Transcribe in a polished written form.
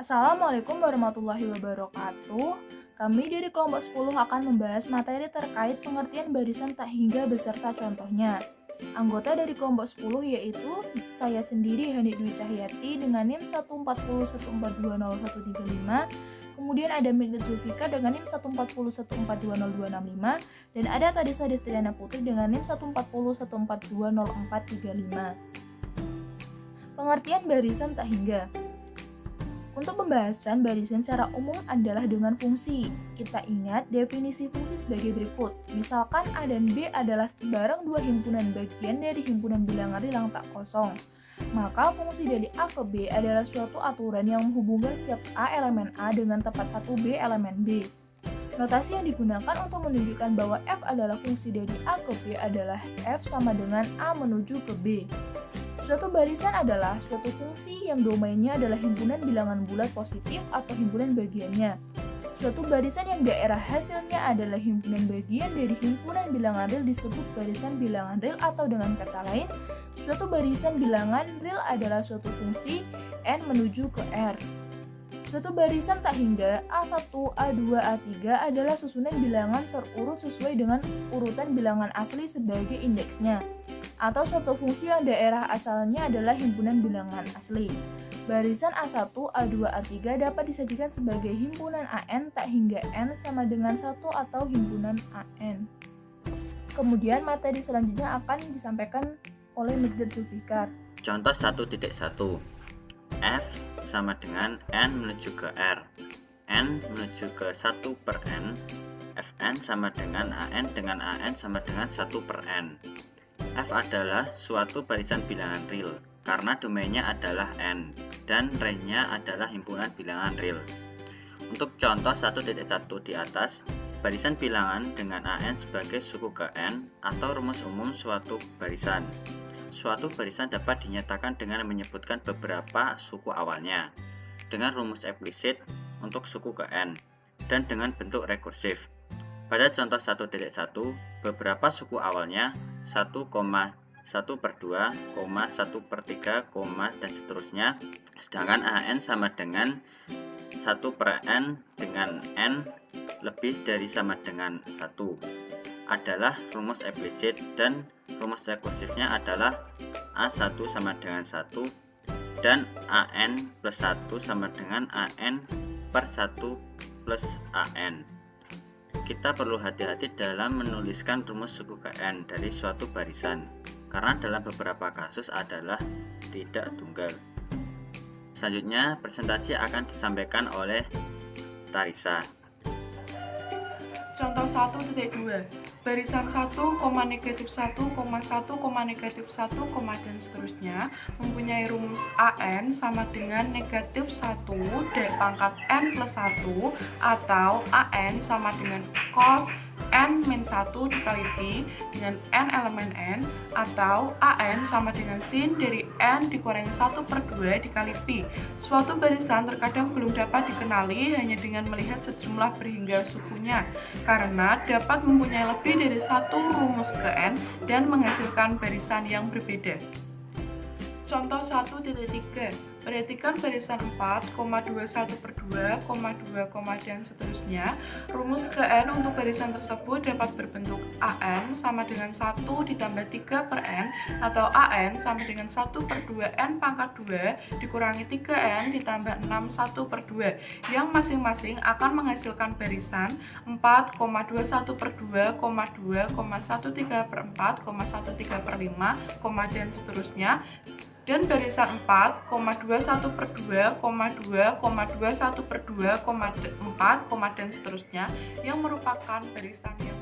Assalamualaikum warahmatullahi wabarakatuh. Kami dari kelompok 10 akan membahas materi terkait pengertian barisan tak hingga beserta contohnya. Anggota dari kelompok 10 yaitu saya sendiri Hani Dwi Cahyati dengan NIM 14014201135, kemudian ada Migdat Zulfikar dengan NIM 140142065, dan ada Tadisa Destriana Putri dengan NIM 14014200435. Pengertian barisan tak hingga. Untuk pembahasan barisan secara umum adalah dengan fungsi. Kita ingat definisi fungsi sebagai berikut. Misalkan A dan B adalah sebarang dua himpunan bagian dari himpunan bilangan real tak kosong. Maka fungsi dari A ke B adalah suatu aturan yang menghubungkan setiap A elemen A dengan tepat satu B elemen B. Notasi yang digunakan untuk menunjukkan bahwa F adalah fungsi dari A ke B adalah F sama dengan A menuju ke B. Suatu barisan adalah suatu fungsi yang domainnya adalah himpunan bilangan bulat positif atau himpunan bagiannya. Suatu barisan yang daerah hasilnya adalah himpunan bagian dari himpunan bilangan real disebut barisan bilangan real, atau dengan kata lain, suatu barisan bilangan real adalah suatu fungsi n menuju ke R. Suatu barisan tak hingga A1, A2, A3 adalah susunan bilangan terurut sesuai dengan urutan bilangan asli sebagai indeksnya, atau suatu fungsi yang daerah asalnya adalah himpunan bilangan asli. Barisan A1, A2, A3 dapat disajikan sebagai himpunan AN tak hingga N sama dengan 1 atau himpunan AN. Kemudian materi selanjutnya akan disampaikan oleh Migdat Zulfikar. Contoh 1.1. F sama dengan N menuju ke R. N menuju ke 1 per N. Fn sama dengan AN sama dengan 1 per N. F adalah suatu barisan bilangan real karena domainnya adalah N dan range-nya adalah himpunan bilangan real. Untuk contoh 1.1 di atas, barisan bilangan dengan AN sebagai suku ke N atau rumus umum suatu barisan. Suatu barisan dapat dinyatakan dengan menyebutkan beberapa suku awalnya dengan rumus implisit untuk suku ke N dan dengan bentuk rekursif. Pada contoh 1.1, beberapa suku awalnya 1,1 per 2, 1 per 3, dan seterusnya, sedangkan AN sama dengan 1 per N dengan N lebih dari sama dengan 1 adalah rumus implisit, dan rumus rekursifnya adalah A1 sama dengan 1 dan AN plus 1 sama dengan AN per 1 plus AN. Kita perlu hati-hati dalam menuliskan rumus suku ke N dari suatu barisan, karena dalam beberapa kasus adalah tidak tunggal. Selanjutnya, presentasi akan disampaikan oleh Tarisa. Contoh 1.2. Barisan 1, negatif 1, 1, negatif 1, dan seterusnya mempunyai rumus AN sama dengan negatif 1 dari pangkat N plus 1 atau AN sama dengan cos N-1 dikali P dengan N elemen N, atau AN sama dengan sin dari N dikurangi 1 per 2 dikali P. Suatu barisan terkadang belum dapat dikenali hanya dengan melihat sejumlah berhingga sukunya, karena dapat mempunyai lebih dari satu rumus ke N dan menghasilkan barisan yang berbeda. Contoh 1.3. Perhatikan barisan 4, 21 per 2, 2, dan seterusnya. Rumus ke N untuk barisan tersebut dapat berbentuk AN sama dengan 1 ditambah 3 per N, atau AN sama dengan 1 per 2 N pangkat 2 dikurangi 3N ditambah 6 1 per 2, yang masing-masing akan menghasilkan barisan 4, 21 per 2, 2, 13 per 4, 13 per 5, dan seterusnya, dan barisan 4, 21 per 2, 2, 21 per 2, 4, dan seterusnya, yang merupakan barisan yang